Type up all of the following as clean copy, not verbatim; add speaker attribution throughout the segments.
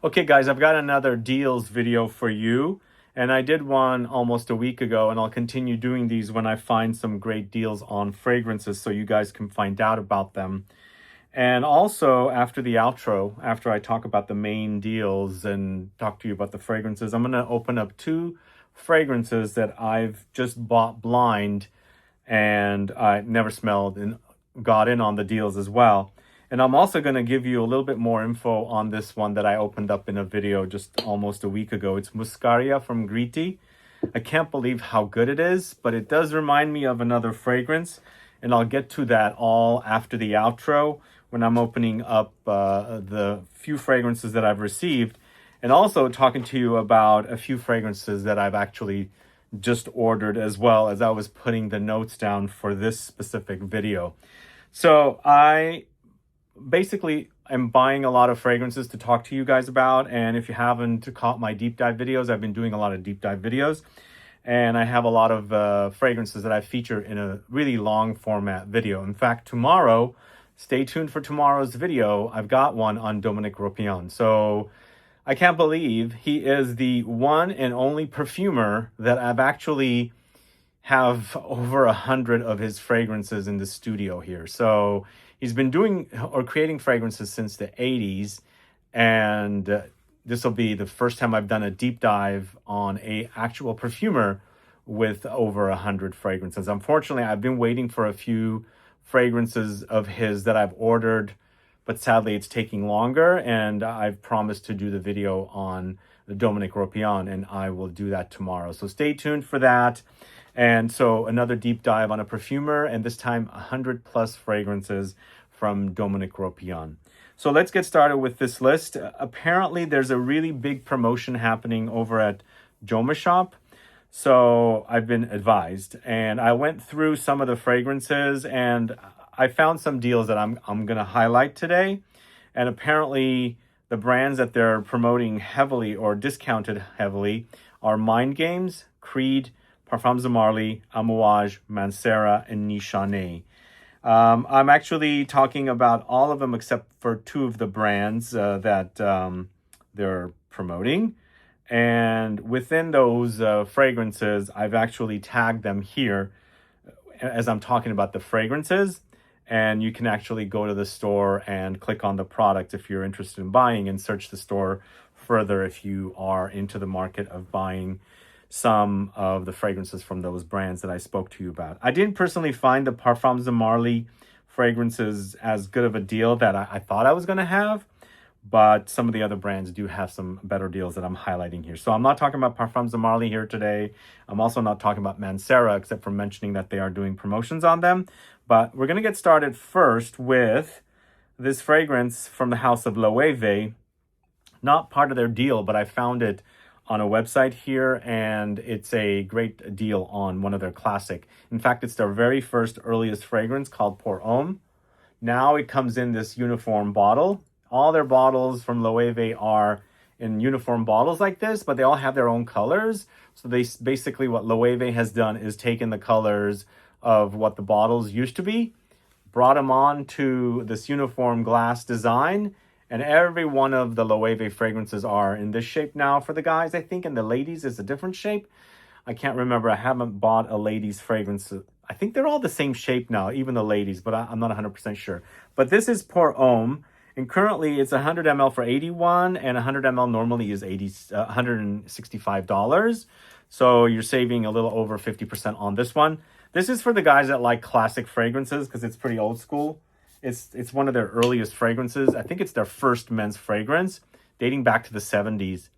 Speaker 1: Okay guys, I've got another deals video for you, and I did one almost a week ago, and I'll continue doing these when I find some great deals on fragrances so you guys can find out about them. And also after the outro, after I talk about the main deals and talk to you about the fragrances, I'm going to open up two fragrances that I've just bought blind and I never smelled and got in on the deals as well. And I'm also going to give you a little bit more info on this one that I opened up in a video just almost a week ago. It's MUSKARIA from GRITTI. I can't believe how good it is, but it does remind me of another fragrance. And I'll get to that all after the outro when I'm opening up the few fragrances that I've received. And also talking to you about a few fragrances that I've actually just ordered as well as I was putting the notes down for this specific video. So I basically I'm buying a lot of fragrances to talk to you guys about, and if you haven't caught my deep dive videos, I've been doing a lot of deep dive videos, and I have a lot of fragrances that I feature in a really long format video. In fact, tomorrow, stay tuned for tomorrow's video, I've got one on Dominique Ropion. So I can't believe he is the one and only perfumer that I've actually have over 100 of his fragrances in the studio here. So he's been doing or creating fragrances since the 80s, and this will be the first time I've done a deep dive on a actual perfumer with over 100 fragrances. Unfortunately, I've been waiting for a few fragrances of his that I've ordered, but sadly it's taking longer, and I've promised to do the video on the Dominique Ropion, and I will do that tomorrow. So stay tuned for that. And so another deep dive on a perfumer, and this time 100 plus fragrances from Dominique Ropion. So let's get started with this list. Apparently there's a really big promotion happening over at Joma Shop. So I've been advised, and I went through some of the fragrances and I found some deals that I'm going to highlight today. And apparently the brands that they're promoting heavily or discounted heavily are Mind Games, Creed, Parfums de Marly, AMOUAGE, Mancera, and NISHANE. I'm actually talking about all of them except for two of the brands that they're promoting. And within those fragrances, I've actually tagged them here as I'm talking about the fragrances. And you can actually go to the store and click on the product if you're interested in buying, and search the store further if you are into the market of buying some of the fragrances from those brands that I spoke to you about. I didn't personally find the Parfums de Marly fragrances as good of a deal that I thought I was going to have, but some of the other brands do have some better deals that I'm highlighting here. So I'm not talking about Parfums de Marly here today. I'm also not talking about Mancera, except for mentioning that they are doing promotions on them. But we're going to get started first with this fragrance from the house of LOEWE. Not part of their deal, but I found it on a website here, and it's a great deal on one of their classic. In fact, it's their very first earliest fragrance called Pour Homme. Now it comes in this uniform bottle. All their bottles from LOEWE are in uniform bottles like this, but they all have their own colors. So they basically, what LOEWE has done is taken the colors of what the bottles used to be, brought them on to this uniform glass design, and every one of the LOEWE fragrances are in this shape now for the guys, I think, and the ladies is a different shape. I can't remember. I haven't bought a ladies fragrance. I think they're all the same shape now, even the ladies, but I'm not 100% sure. But this is Pour Homme, and currently it's 100 ml for $81, and 100 ml normally is $165. So you're saving a little over 50% on this one. This is for the guys that like classic fragrances because it's pretty old school. It's one of their earliest fragrances. I think it's their first men's fragrance, dating back to the 70s.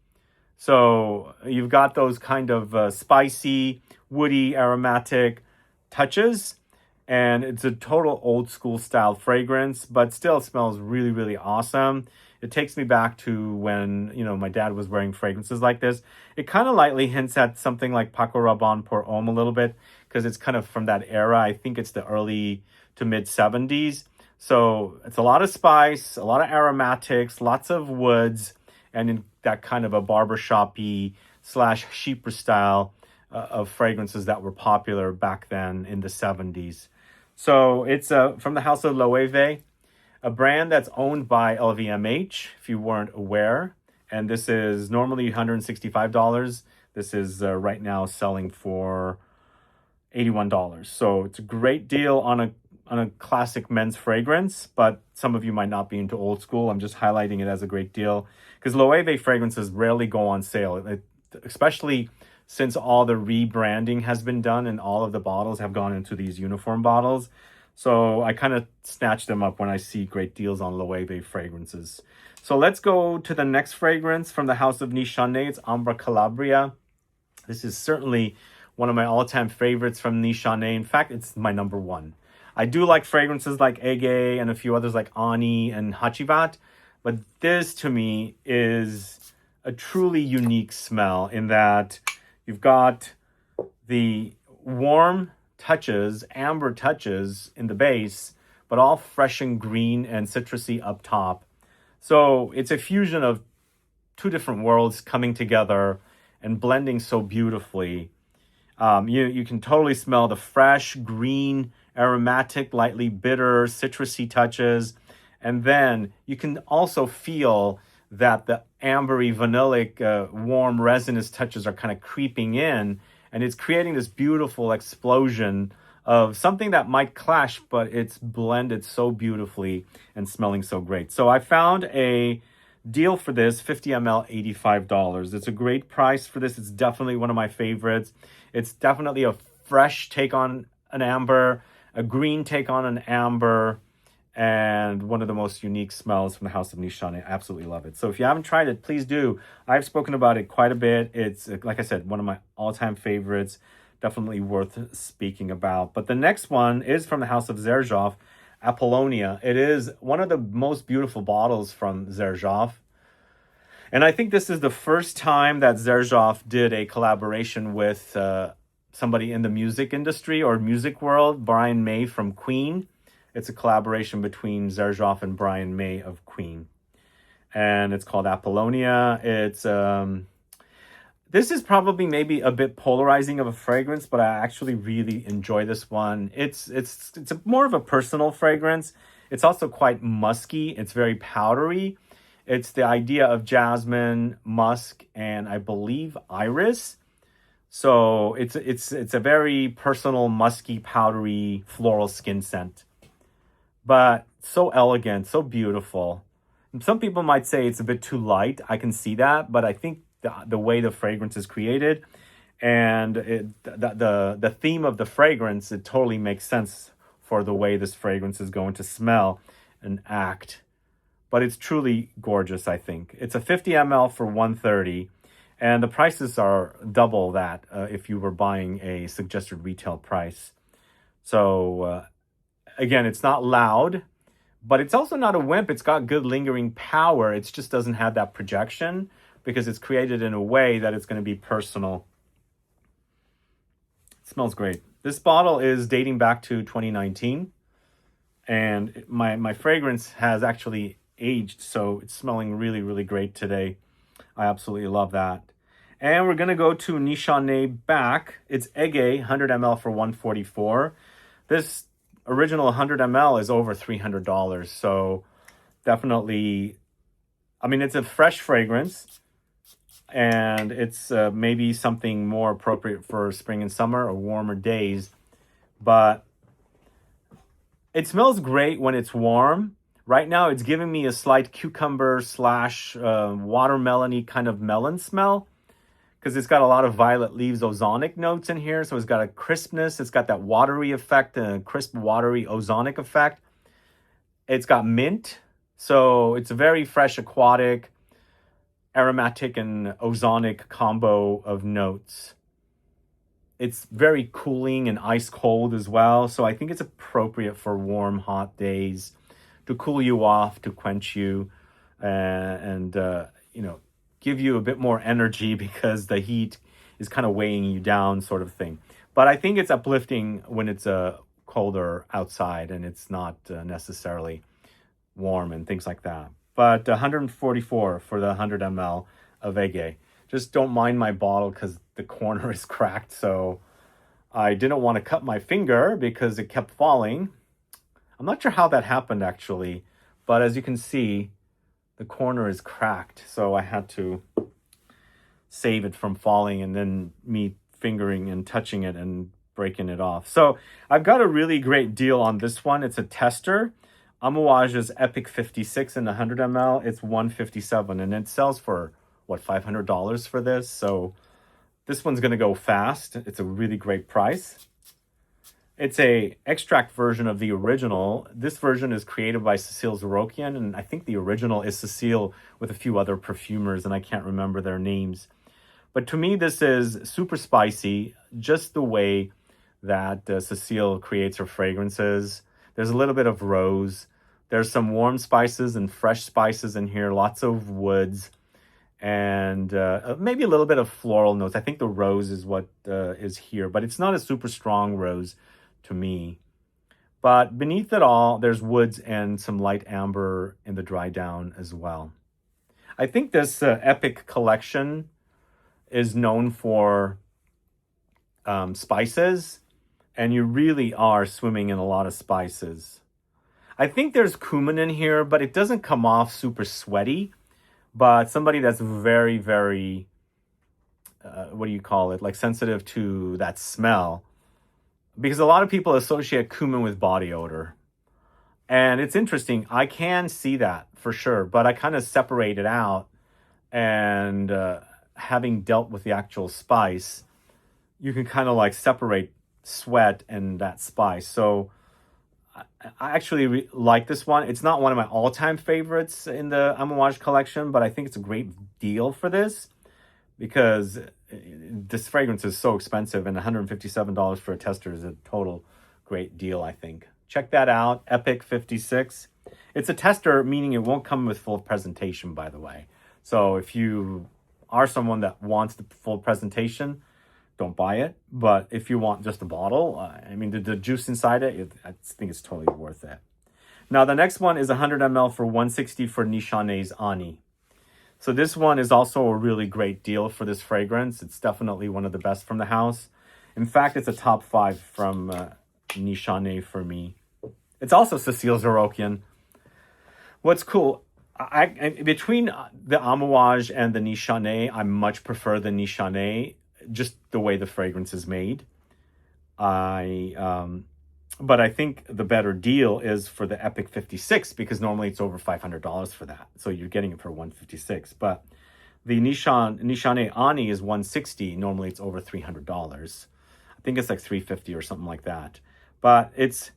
Speaker 1: So you've got those kind of spicy, woody, aromatic touches. And it's a total old school style fragrance, but still smells really, really awesome. It takes me back to when, my dad was wearing fragrances like this. It kind of lightly hints at something like Paco Rabanne Pour Homme a little bit, because it's kind of from that era. I think it's the early to mid 70s. So it's a lot of spice, a lot of aromatics, lots of woods, and in that kind of a barbershop-y / chypre style of fragrances that were popular back then in the 70s. So it's from the house of LOEWE, a brand that's owned by LVMH, if you weren't aware. And this is normally $165. This is right now selling for $81. So it's a great deal on a classic men's fragrance, but some of you might not be into old school. I'm just highlighting it as a great deal because Loewe fragrances rarely go on sale, especially since all the rebranding has been done and all of the bottles have gone into these uniform bottles. So I kind of snatch them up when I see great deals on Loewe fragrances. So let's go to the next fragrance from the house of Nishane. It's Ambra Calabria. This is certainly one of my all-time favorites from Nishane. In fact, it's my number one. I do like fragrances like Ege and a few others like Ani and Hachivat, but this to me is a truly unique smell in that you've got the warm touches, amber touches in the base, but all fresh and green and citrusy up top. So it's a fusion of two different worlds coming together and blending so beautifully. You can totally smell the fresh, green, aromatic, lightly bitter, citrusy touches. And then you can also feel that the ambery, vanillic, warm, resinous touches are kind of creeping in. And it's creating this beautiful explosion of something that might clash, but it's blended so beautifully and smelling so great. So I found a deal for this, 50 ml, $85. It's a great price for this. It's definitely one of my favorites. It's definitely a fresh take on an amber, a green take on an amber, and one of the most unique smells from the house of Nishane. I absolutely love it. So if you haven't tried it, please do. I've spoken about it quite a bit. It's, like I said, one of my all-time favorites. Definitely worth speaking about. But the next one is from the house of XERJOFF Apollonia. It is one of the most beautiful bottles from XERJOFF. And I think this is the first time that XERJOFF did a collaboration with somebody in the music industry or music world, Brian May from Queen. It's a collaboration between XERJOFF and Brian May of Queen. And it's called Apollonia. It's this is probably maybe a bit polarizing of a fragrance, but I actually really enjoy this one. It's more of a personal fragrance. It's also quite musky. It's very powdery. It's the idea of jasmine, musk, and I believe iris. So it's a very personal, musky, powdery, floral skin scent. But so elegant, so beautiful. And some people might say it's a bit too light. I can see that, but I think the way the fragrance is created and the theme of the fragrance, it totally makes sense for the way this fragrance is going to smell and act. But it's truly gorgeous, I think. It's a 50 ml for $130, and the prices are double that if you were buying a suggested retail price. So again, it's not loud, but it's also not a wimp. It's got good lingering power. It just doesn't have that projection because it's created in a way that it's going to be personal. It smells great. This bottle is dating back to 2019, and my fragrance has actually aged, so it's smelling really, really great today. I absolutely love that. And we're going to go to Nishane back. It's Ege, 100 ml for $144. This original 100 ml is over $300, so definitely, I mean, it's a fresh fragrance, and it's maybe something more appropriate for spring and summer or warmer days, but it smells great when it's warm. Right now, it's giving me a slight cucumber / watermelon-y kind of melon smell because it's got a lot of violet leaves ozonic notes in here. So it's got a crispness. It's got that watery effect, a crisp, watery ozonic effect. It's got mint. So it's a very fresh, aquatic, aromatic, and ozonic combo of notes. It's very cooling and ice cold as well. So I think it's appropriate for warm, hot days, to cool you off, to quench you, and you know, give you a bit more energy because the heat is kind of weighing you down, sort of thing. But I think it's uplifting when it's colder outside and it's not necessarily warm and things like that. But 144 for the 100 ml of Ege. Just don't mind my bottle because the corner is cracked, so I didn't want to cut my finger because it kept falling. I'm not sure how that happened, actually, but as you can see, the corner is cracked, so I had to save it from falling and then me fingering and touching it and breaking it off. So I've got a really great deal on this one. It's a tester. AMOUAGE's Epic 56 in 100 ml. It's $157 and it sells for, what, $500 for this? So this one's going to go fast. It's a really great price. It's a extract version of the original. This version is created by Cécile Zerokian, and I think the original is Cécile with a few other perfumers, and I can't remember their names. But to me, this is super spicy, just the way that Cécile creates her fragrances. There's a little bit of rose. There's some warm spices and fresh spices in here, lots of woods, and maybe a little bit of floral notes. I think the rose is what is here, but it's not a super strong rose to me. But beneath it all, there's woods and some light amber in the dry down as well. I think this Epic collection is known for spices, and you really are swimming in a lot of spices. I think there's cumin in here, but it doesn't come off super sweaty. But somebody that's very, very, what do you call it? Like sensitive to that smell. Because a lot of people associate cumin with body odor. And it's interesting. I can see that for sure. But I kind of separate it out. And having dealt with the actual spice, you can kind of like separate sweat and that spice. So I actually like this one. It's not one of my all-time favorites in the AMOUAGE collection, but I think it's a great deal for this because this fragrance is so expensive, and $157 for a tester is a total great deal, I think. Check that out, Epic 56. It's a tester, meaning it won't come with full presentation, by the way. So if you are someone that wants the full presentation, don't buy it. But if you want just a bottle, I mean, the juice inside it, I think it's totally worth it. Now, the next one is 100 ml for $160 for Nishane's Ani. So this one is also a really great deal for this fragrance. It's definitely one of the best from the house. In fact, it's a top 5 from Nishane for me. It's also Cécile Zerokian. What's cool, between the AMOUAGE and the Nishane, I much prefer the Nishane, just the way the fragrance is made. But I think the better deal is for the Epic 56, because normally it's over $500 for that. So you're getting it for $156. But the Nishane Ani is $160. Normally it's over $300. I think it's like $350 or something like that. But it's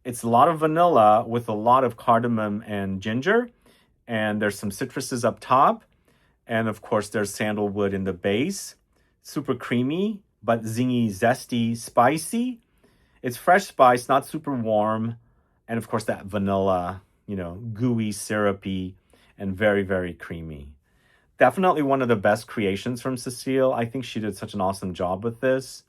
Speaker 1: a lot of vanilla with a lot of cardamom and ginger. And there's some citruses up top. And of course, there's sandalwood in the base. Super creamy, but zingy, zesty, spicy. It's fresh spice, not super warm. And of course, that vanilla, you know, gooey, syrupy, and very, very creamy. Definitely one of the best creations from Cécile. I think she did such an awesome job with this.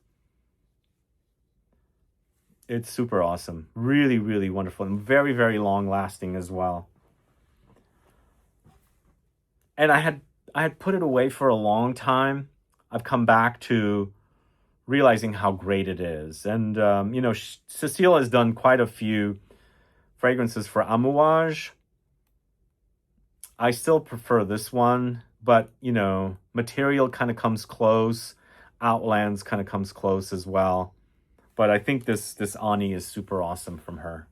Speaker 1: It's super awesome. Really, really wonderful. And very, very long lasting as well. And I had put it away for a long time. I've come back to realizing how great it is. And, you know, Cécile has done quite a few fragrances for AMOUAGE. I still prefer this one, but, you know, material kind of comes close. Outlands kind of comes close as well. But I think this Ani is super awesome from her.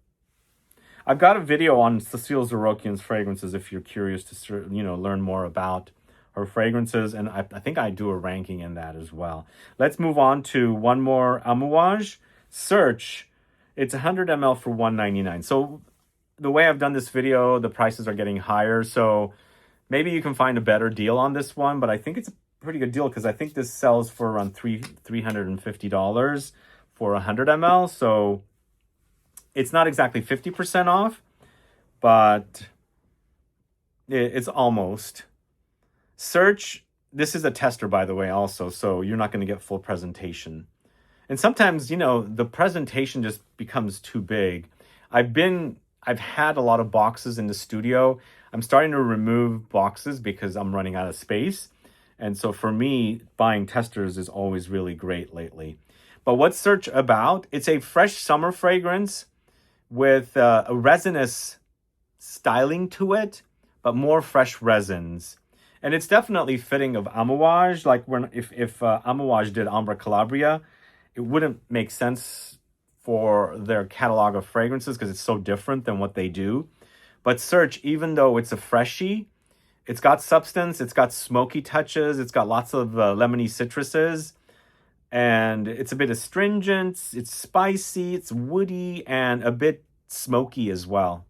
Speaker 1: I've got a video on Cécile Zerokian's fragrances if you're curious to, you know, learn more about her fragrances, and I think I do a ranking in that as well. Let's move on to one more AMOUAGE. Search. It's 100 ml for $199. So the way I've done this video, the prices are getting higher, so maybe you can find a better deal on this one, but I think it's a pretty good deal because I think this sells for around $350 for 100 ml, so it's not exactly 50% off, but it's almost. Search, this is a tester, by the way, also, so you're not going to get full presentation. And sometimes, you know, the presentation just becomes too big. I've had a lot of boxes in the studio. I'm starting to remove boxes because I'm running out of space. And so for me, buying testers is always really great lately. But what's Search about? It's a fresh summer fragrance with a resinous styling to it, but more fresh resins. And it's definitely fitting of Amouage. Like if Amouage did Ambra Calabria, it wouldn't make sense for their catalog of fragrances because it's so different than what they do. But Search, even though it's a freshie, it's got substance, it's got smoky touches, it's got lots of lemony citruses, and it's a bit astringent, it's spicy, it's woody, and a bit smoky as well.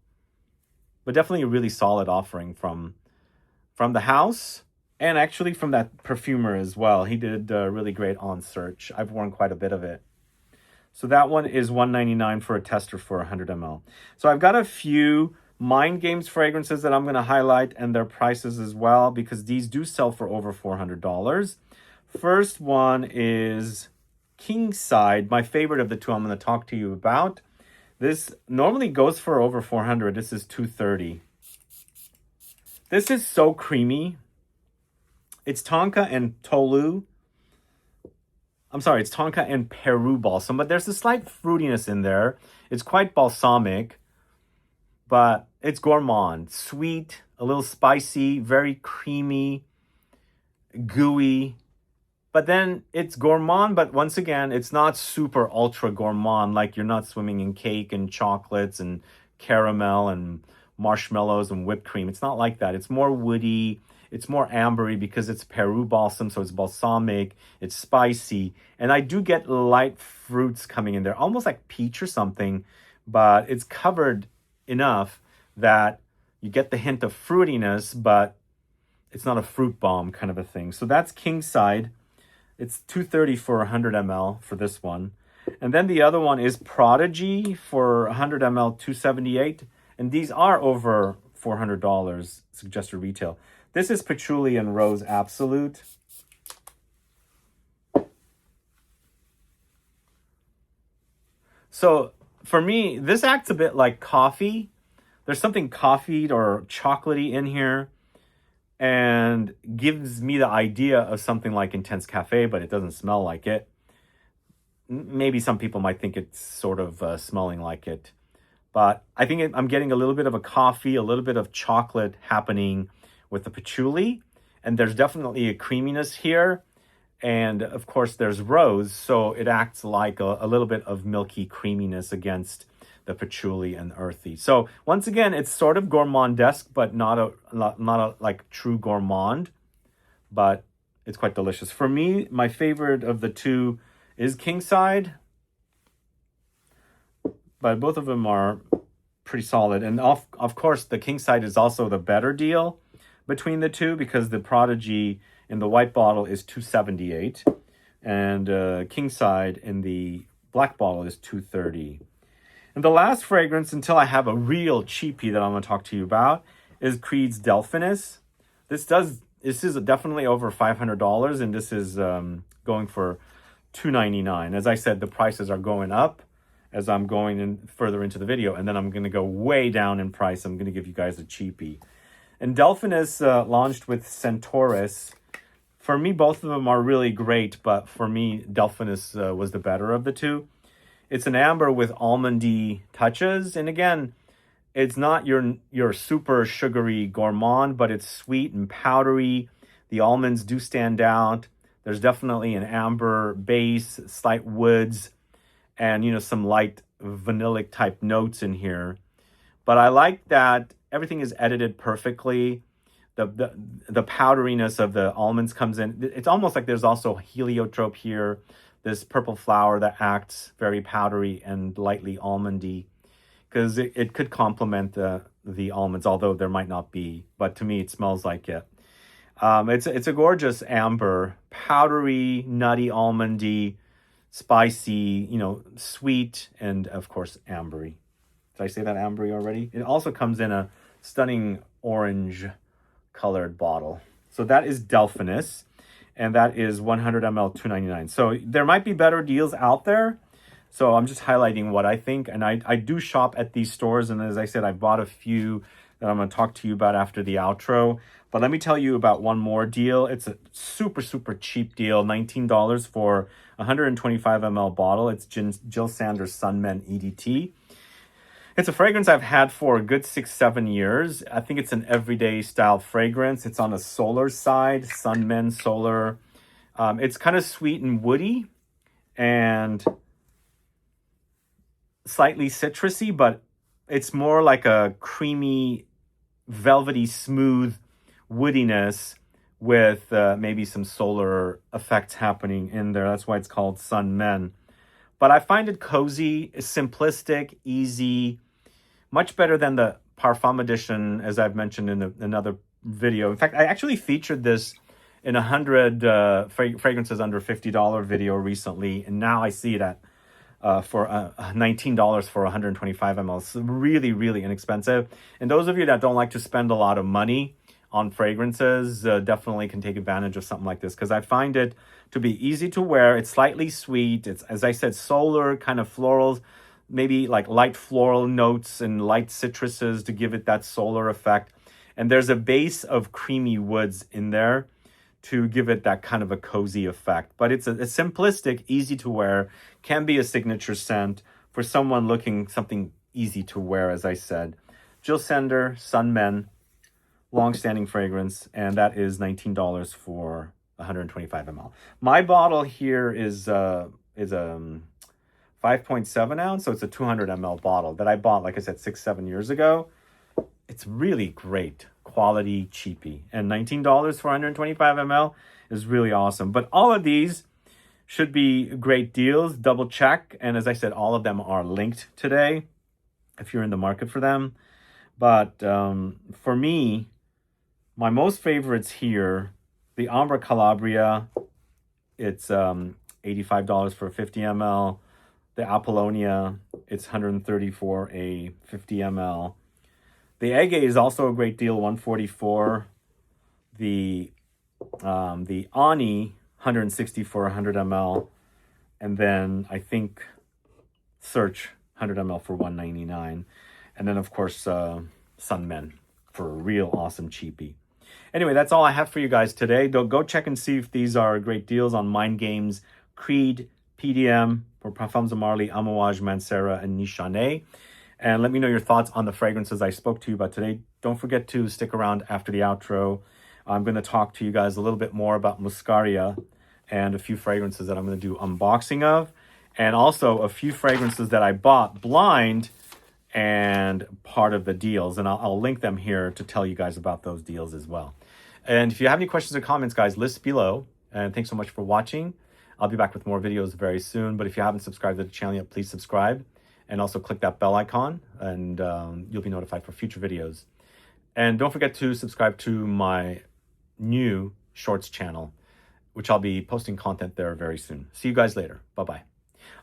Speaker 1: But definitely a really solid offering from the house, and actually from that perfumer as well. He did really great on Search. I've worn quite a bit of it. So that one is $199 for a tester for 100 ml. So I've got a few Mind Games fragrances that I'm going to highlight and their prices as well, because these do sell for over $400. First one is Kingside, my favorite of the two I'm going to talk to you about. This normally goes for over $400. This is $230. This is so creamy. It's Tonka and Tolu. I'm sorry, it's Tonka and Peru balsam, but there's a slight fruitiness in there. It's quite balsamic, but it's gourmand, sweet, a little spicy, very creamy, gooey. But then it's gourmand, but once again, it's not super ultra gourmand, like you're not swimming in cake and chocolates and caramel and marshmallows and whipped cream. It's not like that. It's more woody. It's more ambery because it's Peru balsam, so it's balsamic. It's spicy. And I do get light fruits coming in there, almost like peach or something, but it's covered enough that you get the hint of fruitiness, but it's not a fruit bomb kind of a thing. So that's Kingside. It's $230 for 100 ml for this one. And then the other one is Prodigy for 100 ml, $278. And these are over $400 suggested retail. This is Patchouli and Rose Absolute. So for me, this acts a bit like coffee. There's something coffeed or chocolatey in here, and gives me the idea of something like Intense Cafe, but it doesn't smell like it. Maybe some people might think it's sort of smelling like it. But I think I'm getting a little bit of a coffee, a little bit of chocolate happening with the patchouli. And there's definitely a creaminess here. And of course, there's rose. So it acts like a little bit of milky creaminess against the patchouli and earthy. So once again, it's sort of gourmandesque, but not a like true gourmand. But it's quite delicious. For me, my favorite of the two is Kingside. But both of them are pretty solid. And of course, the Kingside is also the better deal between the two, because the Prodigy in the white bottle is $278. And Kingside in the black bottle is $230. And the last fragrance, until I have a real cheapie that I'm going to talk to you about, is Creed's DELPHINUS. This is definitely over $500, and this is going for $299. As I said, the prices are going up as I'm going in further into the video, and then I'm going to go way down in price. I'm going to give you guys a cheapie. And DELPHINUS launched with Centaurus. For me, both of them are really great, but for me, DELPHINUS was the better of the two. It's an amber with almondy touches, and again, it's not your super sugary gourmand, but it's sweet and powdery. The almonds do stand out. There's definitely an amber base, slight woods, and some light vanillic type notes in here. But I like that everything is edited perfectly. The powderiness of the almonds comes in. It's almost like there's also heliotrope here, this purple flower that acts very powdery and lightly almondy, because it could complement the almonds, although there might not be. But to me, it smells like it. It's a gorgeous amber, powdery, nutty, almondy, spicy, sweet, and of course, ambery. Did I say that ambery already? It also comes in a stunning orange colored bottle. So that is DELPHINUS, and that is 100 ml, $299. So there might be better deals out there. So I'm just highlighting what I think, and I do shop at these stores, and as I said, I bought a few that I'm going to talk to you about after the outro. But let me tell you about one more deal. It's a super, super cheap deal, $19 for a 125 ml bottle. It's Jill Sanders Sunmen EDT. It's a fragrance I've had for a good 6-7 years. I think it's an everyday style fragrance. It's on the solar side, Sunmen Solar. It's kind of sweet and woody and slightly citrusy, but it's more like a creamy, velvety, smooth woodiness with maybe some solar effects happening in there. That's why it's called Sunmen. But I find it cozy, simplistic, easy, much better than the Parfum edition, as I've mentioned in another video. In fact, I actually featured this in 100 fragrances under $50 video recently, and now I see it at for $19 for 125 ml. It's really, really inexpensive. And those of you that don't like to spend a lot of money on fragrances definitely can take advantage of something like this, because I find it to be easy to wear. It's slightly sweet. It's, as I said, solar, kind of florals, maybe like light floral notes and light citruses to give it that solar effect. And there's a base of creamy woods in there to give it that kind of a cozy effect. But it's a simplistic, easy to wear, can be a signature scent for someone looking something easy to wear, as I said. Jill Sender, Sunmen, long-standing fragrance, and that is $19 for 125 ml. My bottle here is a 5.7 ounce, so it's a 200 ml bottle that I bought, like I said, 6-7 years ago. It's really great quality, cheapy, and $19 for 125 ml is really awesome. But all of these should be great deals. Double check, and as I said, all of them are linked today if you're in the market for them. But for me, my most favorites here, the Ambra Calabria, it's $85 for 50 ml. The Apollonia, it's $130 for a 50 ml. The Ege is also a great deal, $144. The Ani, $160 for 100 ml. And then I think Search, 100 ml for $199. And then, of course, Sunmen for a real awesome cheapie. Anyway, that's all I have for you guys today. Go check and see if these are great deals on Mind Games, Creed, PDM, for Parfums de Marly, AMOUAGE, Mancera, and NISHANE. And let me know your thoughts on the fragrances I spoke to you about today. Don't forget to stick around after the outro. I'm going to talk to you guys a little bit more about MUSKARIA and a few fragrances that I'm going to do unboxing of. And also a few fragrances that I bought blind and part of the deals. And I'll link them here to tell you guys about those deals as well. And if you have any questions or comments, guys, list below. And thanks so much for watching. I'll be back with more videos very soon. But if you haven't subscribed to the channel yet, please subscribe. And also click that bell icon, and you'll be notified for future videos. And don't forget to subscribe to my new Shorts channel, which I'll be posting content there very soon. See you guys later. Bye-bye.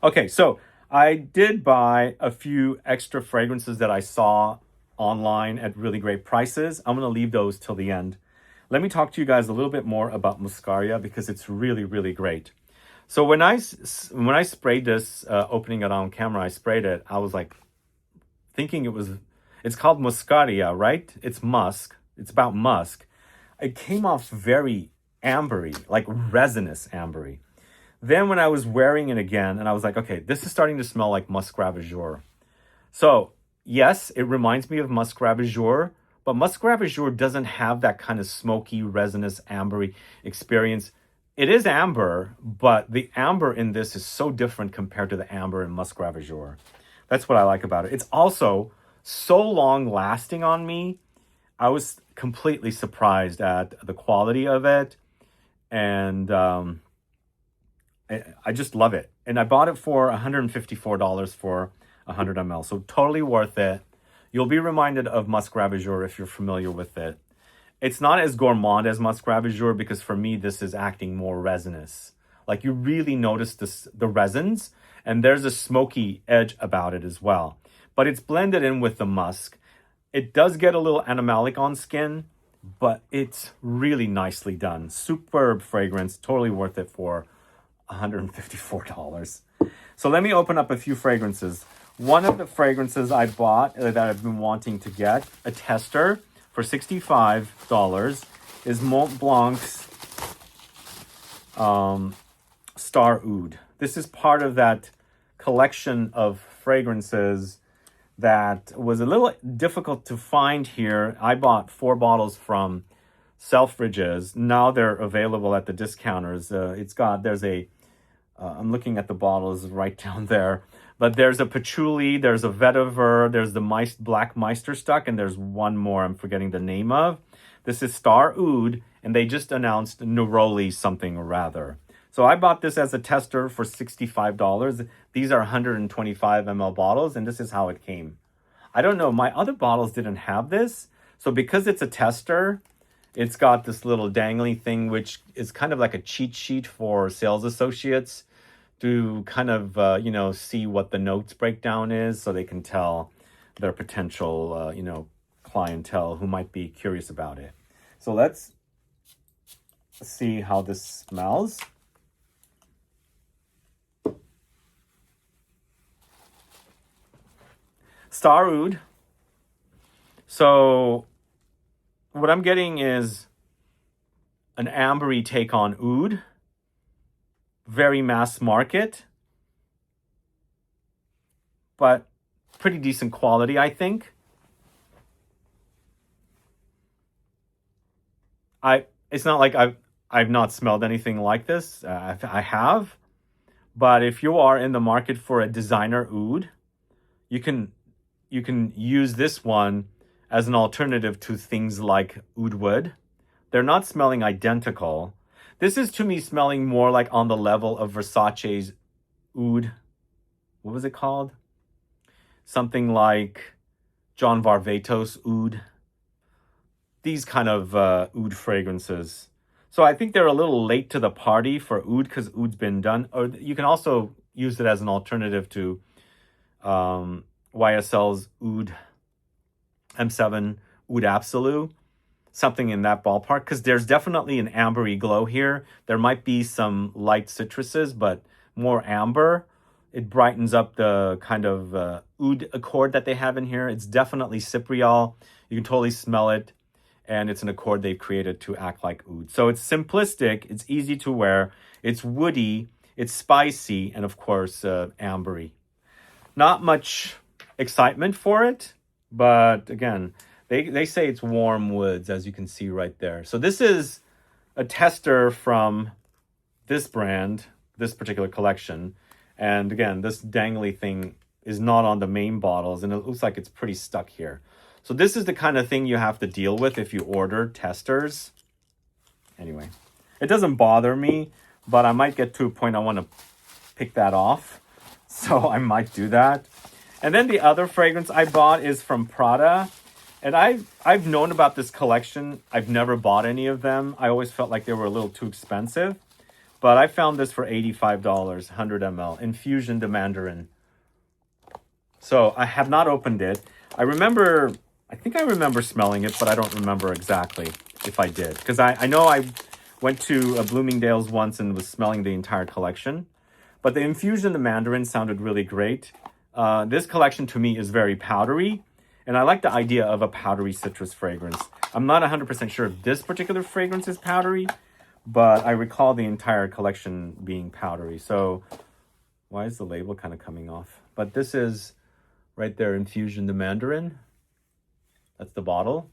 Speaker 1: Okay, so I did buy a few extra fragrances that I saw online at really great prices. I'm going to leave those till the end. Let me talk to you guys a little bit more about MUSKARIA, because it's really, really great. So when I sprayed this, opening it on camera, I sprayed it, I was like thinking it's called MUSKARIA, right? It's musk. It's about musk. It came off very ambery, like resinous ambery. Then when I was wearing it again, and I was like, okay, this is starting to smell like Musk Ravageur. So yes, it reminds me of Musk Ravageur, but Musk Ravageur doesn't have that kind of smoky, resinous, ambery experience. It is amber, but the amber in this is so different compared to the amber in Musk Ravageur. That's what I like about it. It's also so long lasting on me. I was completely surprised at the quality of it. And I just love it. And I bought it for $154 for 100 ml. So totally worth it. You'll be reminded of Musk Ravageur if you're familiar with it. It's not as gourmand as Musk Ravageur, because for me, this is acting more resinous. Like you really notice the resins, and there's a smoky edge about it as well. But it's blended in with the musk. It does get a little animalic on skin, but it's really nicely done. Superb fragrance, totally worth it for $154. So let me open up a few fragrances. One of the fragrances I bought that I've been wanting to get, a tester, for $65 is Mont Blanc's Star Oud. This is part of that collection of fragrances that was a little difficult to find here. I bought 4 bottles from Selfridges. Now they're available at the discounters. There's a, I'm looking at the bottles right down there, but there's a patchouli, there's a vetiver, there's the black Meisterstuck, and there's one more I'm forgetting the name of. This is Star Oud, and they just announced Neroli something or rather. So I bought this as a tester for $65. These are 125 ml bottles, and this is how it came. I don't know, my other bottles didn't have this. So because it's a tester, it's got this little dangly thing, which is kind of like a cheat sheet for sales associates to kind of, you know, see what the notes breakdown is so they can tell their potential, you know, clientele who might be curious about it. So let's see how this smells. Star Oud. So what I'm getting is an ambery take on oud. Very mass market, but pretty decent quality, I think. It's not like I've not smelled anything like this. I have, but if you are in the market for a designer oud, you can use this one as an alternative to things like oud wood. They're not smelling identical. This is to me smelling more like on the level of Versace's oud. What was it called? Something like John Varvatos oud. These kind of oud fragrances. So I think they're a little late to the party for oud because oud's been done. Or you can also use it as an alternative to YSL's Oud M7 Oud Absolu, something in that ballpark, because there's definitely an ambery glow here. There might be some light citruses, but more amber. It brightens up the kind of oud accord that they have in here. It's definitely cypriol. You can totally smell it, and it's an accord they've created to act like oud. So it's simplistic, it's easy to wear, it's woody, it's spicy, and of course, ambery. Not much excitement for it, but again, they say it's warm woods, as you can see right there. So this is a tester from this brand, this particular collection. And again, this dangly thing is not on the main bottles, and it looks like it's pretty stuck here. So this is the kind of thing you have to deal with if you order testers. Anyway, it doesn't bother me, but I might get to a point I want to pick that off. So I might do that. And then the other fragrance I bought is from Prada. And I've known about this collection. I've never bought any of them. I always felt like they were a little too expensive. But I found this for $85, 100 ml, Infusion de Mandarin. So I have not opened it. I think I remember smelling it, but I don't remember exactly if I did. Because I know I went to Bloomingdale's once and was smelling the entire collection. But the Infusion de Mandarin sounded really great. This collection to me is very powdery. And I like the idea of a powdery citrus fragrance. I'm not 100% sure if this particular fragrance is powdery, but I recall the entire collection being powdery. So why is the label kind of coming off? But this is right there, Infusion de Mandarin. That's the bottle.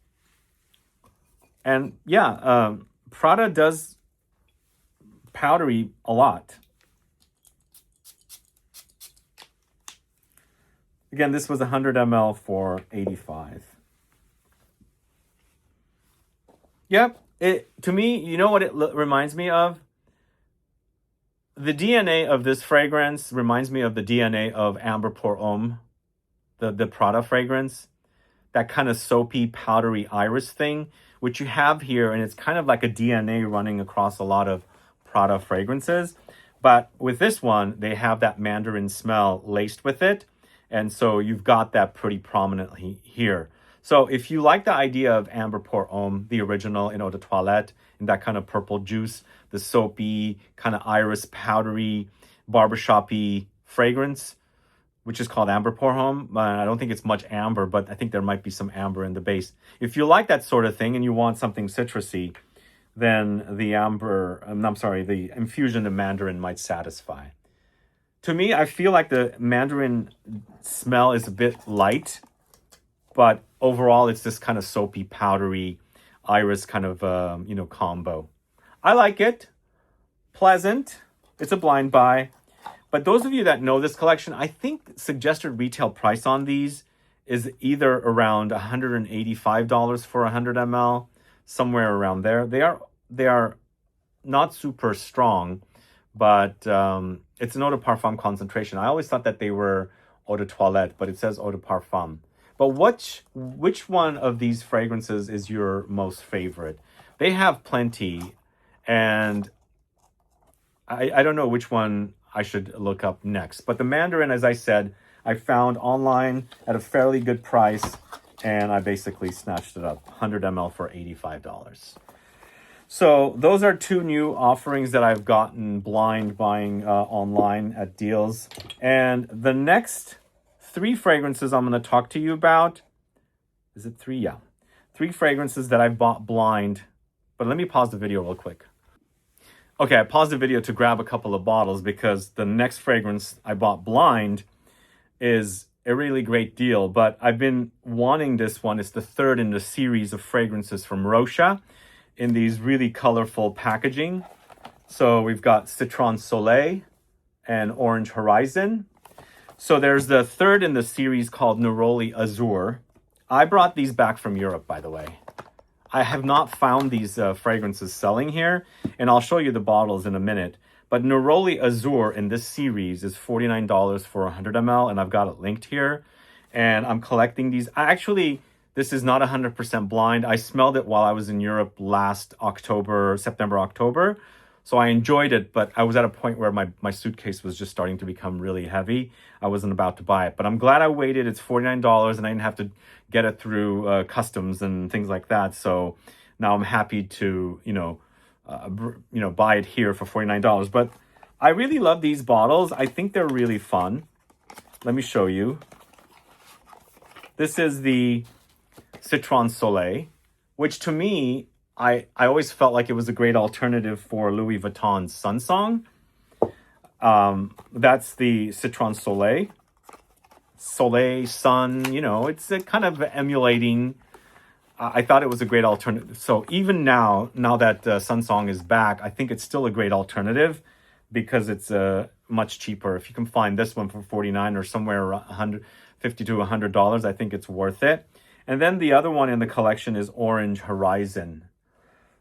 Speaker 1: And yeah, Prada does powdery a lot. Again, this was 100 ml for $85. Yep, to me, you know what it reminds me of? The DNA of this fragrance reminds me of the DNA of Ambre Pour Homme, the Prada fragrance. That kind of soapy, powdery iris thing, which you have here, and it's kind of like a DNA running across a lot of Prada fragrances. But with this one, they have that mandarin smell laced with it. And so you've got that pretty prominently here. So if you like the idea of Ambre Pour Homme, the original in Eau de Toilette, in that kind of purple juice, the soapy, kind of iris, powdery, barbershop-y fragrance, which is called Ambre Pour Homme. I don't think it's much amber, but I think there might be some amber in the base. If you like that sort of thing and you want something citrusy, then the Infusion de Mandarin might satisfy. To me, I feel like the mandarin smell is a bit light, but overall it's this kind of soapy, powdery iris kind of, you know, combo. I like it. Pleasant. It's a blind buy. But those of you that know this collection, I think suggested retail price on these is either around $185 for 100 ml, somewhere around there. They are not super strong, but it's an eau de parfum concentration. I always thought that they were eau de toilette, but it says eau de parfum. But which one of these fragrances is your most favorite? They have plenty, and I don't know which one I should look up next. But the mandarin, as I said, I found online at a fairly good price, and I basically snatched it up. 100 ml for $85. So those are two new offerings that I've gotten blind buying online at deals. And the next 3 fragrances I'm going to talk to you about, is it 3? Yeah. 3 fragrances that I've bought blind. But let me pause the video real quick. Okay, I paused the video to grab a couple of bottles because the next fragrance I bought blind is a really great deal. But I've been wanting this one. It's the 3rd in the series of fragrances from Rochas in these really colorful packaging. So we've got Citron Soleil and Orange Horizon. So there's the 3rd in the series called Neroli AZUR. I brought these back from Europe, by the way. I have not found these fragrances selling here, and I'll show you the bottles in a minute. But Neroli AZUR in this series is $49 for 100 ml, and I've got it linked here. And I'm collecting these. This is not 100% blind. I smelled it while I was in Europe last September, October. So I enjoyed it, but I was at a point where my suitcase was just starting to become really heavy. I wasn't about to buy it, but I'm glad I waited. It's $49 and I didn't have to get it through customs and things like that. So now I'm happy to, buy it here for $49. But I really love these bottles. I think they're really fun. Let me show you. This is the Citron Soleil, which to me, I always felt like it was a great alternative for Louis Vuitton's Sun Song. That's the Citron Soleil. Soleil, sun, it's a kind of emulating. I thought it was a great alternative. So even now that Sun Song is back, I think it's still a great alternative because it's much cheaper. If you can find this one for $49 or somewhere around $50 to $100, I think it's worth it. And then the other one in the collection is Orange Horizon.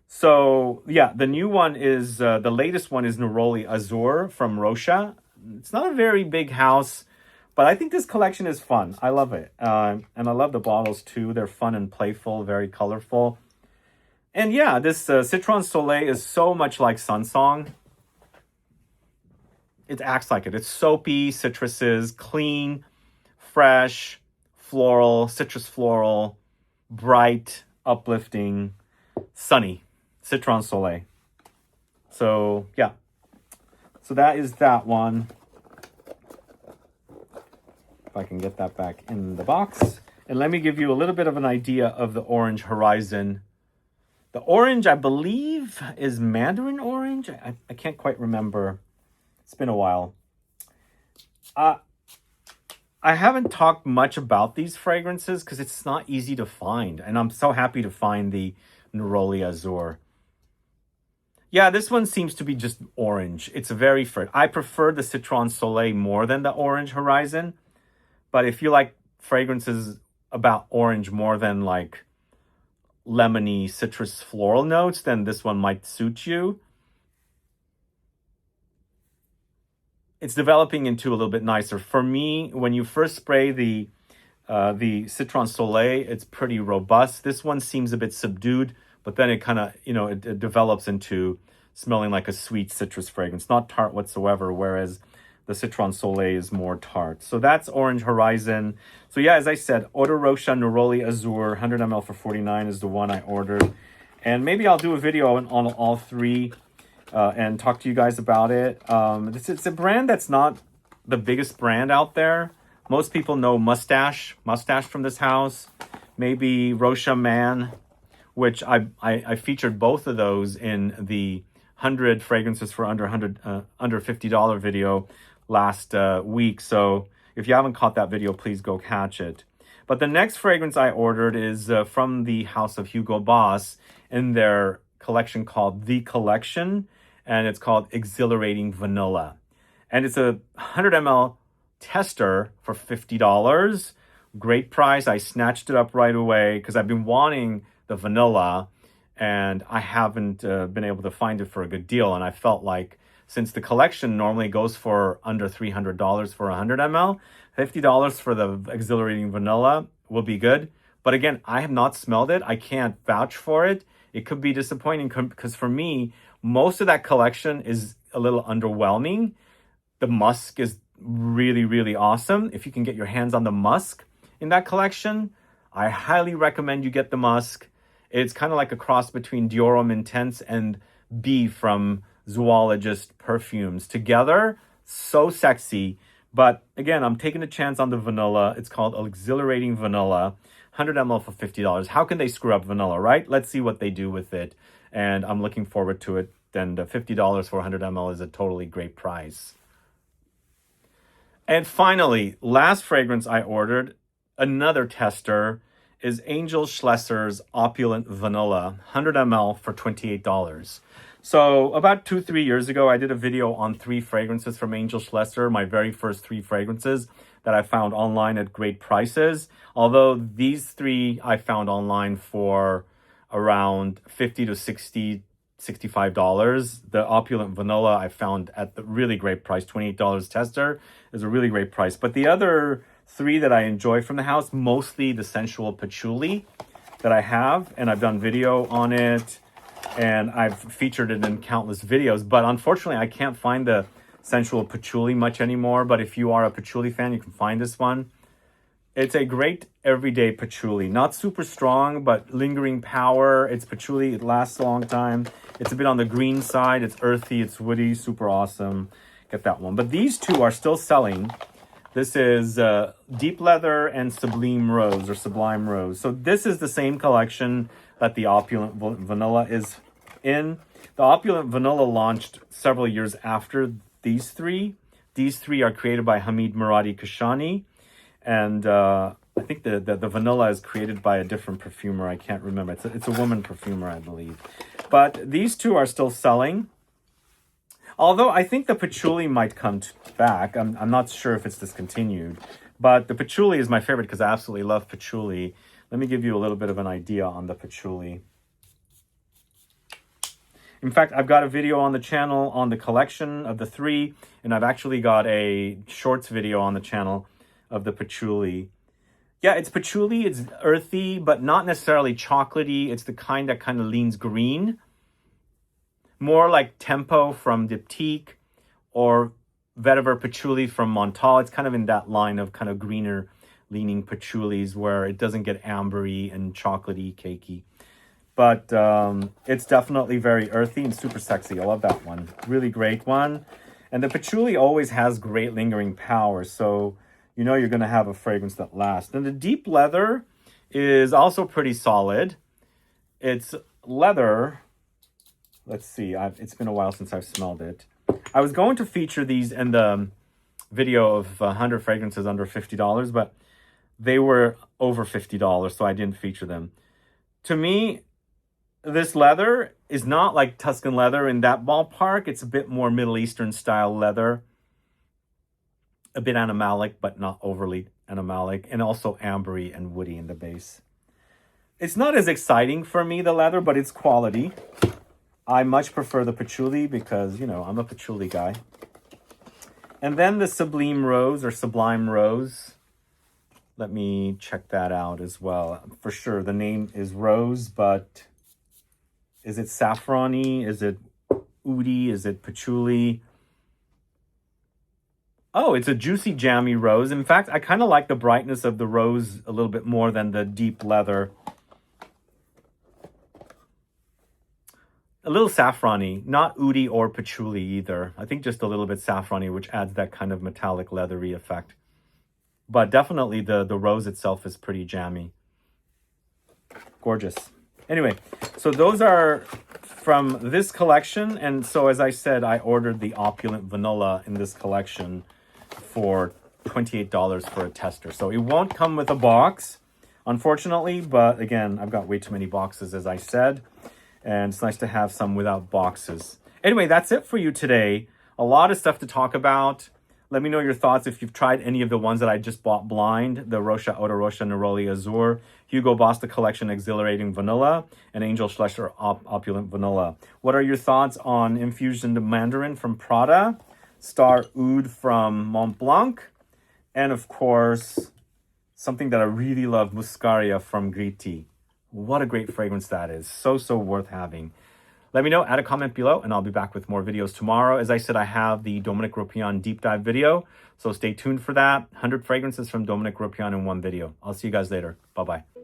Speaker 1: So, yeah, the new one is, the latest one is Neroli AZUR from Rochas. It's not a very big house, but I think this collection is fun. I love it. And I love the bottles too. They're fun and playful, very colorful. And yeah, this Citron Soleil is so much like Sun Song. It acts like it. It's soapy, citruses, clean, fresh, floral, citrus floral, bright, uplifting, sunny. Citron Soleil. So, yeah. So that is that one. If I can get that back in the box. And let me give you a little bit of an idea of the Orange Horizon. The orange, I believe, is mandarin orange. I can't quite remember. It's been a while. I haven't talked much about these fragrances because it's not easy to find. And I'm so happy to find the Neroli AZUR. Yeah, this one seems to be just orange. It's very fresh. I prefer the Citron Soleil more than the Orange Horizon. But if you like fragrances about orange more than like lemony citrus floral notes, then this one might suit you. It's developing into a little bit nicer. For me, when you first spray the Citron Soleil, it's pretty robust. This one seems a bit subdued, but then it kind of, it develops into smelling like a sweet citrus fragrance, not tart whatsoever, whereas the Citron Soleil is more tart. So that's Orange Horizon. So yeah, as I said, Eau de Rochas Neroli AZUR, 100 ml for $49 is the one I ordered. And maybe I'll do a video on all 3 and talk to you guys about it. It's a brand that's not the biggest brand out there. Most people know Mustache from this house. Maybe Rochas Man, which I featured both of those in the 100 fragrances for under $50 video. last week. So if you haven't caught that video, please go catch it. But the next fragrance I ordered is from the house of Hugo Boss in their collection called The Collection, and it's called Exhilirating Vanilla. And it's a 100 ml tester for $50. Great price. I snatched it up right away because I've been wanting the vanilla and I haven't been able to find it for a good deal. And I felt like since the collection normally goes for under $300 for 100 ml, $50 for the Exhilarating Vanilla will be good. But again, I have not smelled it. I can't vouch for it. It could be disappointing because for me, most of that collection is a little underwhelming. The musk is really, really awesome. If you can get your hands on the musk in that collection, I highly recommend you get the musk. It's kind of like a cross between Diorum Intense and B from Zoologist Perfumes. Together, so sexy. But again, I'm taking a chance on the vanilla. It's called Exhilarating Vanilla. 100 ml for $50. How can they screw up vanilla, right? Let's see what they do with it. And I'm looking forward to it. Then the $50 for 100 ml is a totally great price. And finally, last fragrance I ordered, another tester, is Angel Schlesser's Opulent Vanilla, 100 ml for $28. So about 2-3 years ago, I did a video on 3 fragrances from Angel Schlesser, my very first 3 fragrances that I found online at great prices. Although these 3 I found online for around $50 to $60, $65. The Opulent Vanilla I found at the really great price, $28 tester is a really great price. But the other 3 that I enjoy from the house, mostly the Sensual Patchouli that I have, and I've done video on it, and I've featured it in countless videos. But unfortunately, I can't find the Sensual Patchouli much anymore. But if you are a patchouli fan, you can find this one. It's a great everyday patchouli. Not super strong, but lingering power. It's patchouli. It lasts a long time. It's a bit on the green side. It's earthy. It's woody. Super awesome. Get that one. But these 2 are still selling. This is Deep Leather and Sublime Rose or Sublime Rose. So this is the same collection that the Opulent Vanilla is in. The Opulent Vanilla launched several years after these 3. These 3 are created by Hamid Muradi Kashani. And I think the vanilla is created by a different perfumer. I can't remember. It's a woman perfumer, I believe. But these 2 are still selling. Although I think the patchouli might come back. I'm not sure if it's discontinued. But the patchouli is my favorite because I absolutely love patchouli. Let me give you a little bit of an idea on the patchouli. In fact, I've got a video on the channel on the collection of the 3. And I've actually got a shorts video on the channel of the patchouli. Yeah, it's patchouli. It's earthy, but not necessarily chocolatey. It's the kind that kind of leans green. More like Tempo from Diptyque or Vetiver Patchouli from Montal. It's kind of in that line of kind of greener leaning patchoulis where it doesn't get ambery and chocolatey, cakey. But it's definitely very earthy and super sexy. I love that one. Really great one. And the patchouli always has great lingering power. So you know you're going to have a fragrance that lasts. And the Deep Leather is also pretty solid. It's leather. Let's see. It's been a while since I've smelled it. I was going to feature these in the video of 100 fragrances under $50, but they were over $50, so I didn't feature them. To me, this leather is not like Tuscan leather in that ballpark. It's a bit more Middle Eastern style leather. A bit animalic, but not overly animalic, and also ambery and woody in the base. It's not as exciting for me, the leather, but it's quality. I much prefer the patchouli because, you know, I'm a patchouli guy. And then the Sublime Rose or Sublime Rose. Let me check that out as well. For sure, the name is Rose, but is it saffrony? Is it oudi? Is it patchouli? Oh, it's a juicy, jammy rose. In fact, I kind of like the brightness of the rose a little bit more than the deep leather. A little saffrony, not oudi or patchouli either. I think just a little bit saffrony, which adds that kind of metallic leathery effect. But definitely the rose itself is pretty jammy. Gorgeous. Anyway, so those are from this collection. And so as I said, I ordered the Opulent Vanilla in this collection for $28 for a tester. So it won't come with a box, unfortunately, but again, I've got way too many boxes, as I said, and it's nice to have some without boxes. Anyway, that's it for you today. A lot of stuff to talk about. Let me know your thoughts if you've tried any of the ones that I just bought blind, the Rocha Outer Rocha Neroli Azur, Hugo Boss The Collection Exhilarating Vanilla, and Angel Schlesser Opulent Vanilla. What are your thoughts on Infusion de Mandarin from Prada, Star Oud from Mont Blanc, and of course, something that I really love, Muscaria from Gritti. What a great fragrance that is. So worth having. Let me know, add a comment below, and I'll be back with more videos tomorrow. As I said, I have the Dominique Ropion deep dive video, so stay tuned for that. 100 fragrances from Dominique Ropion in one video. I'll see you guys later. Bye-bye.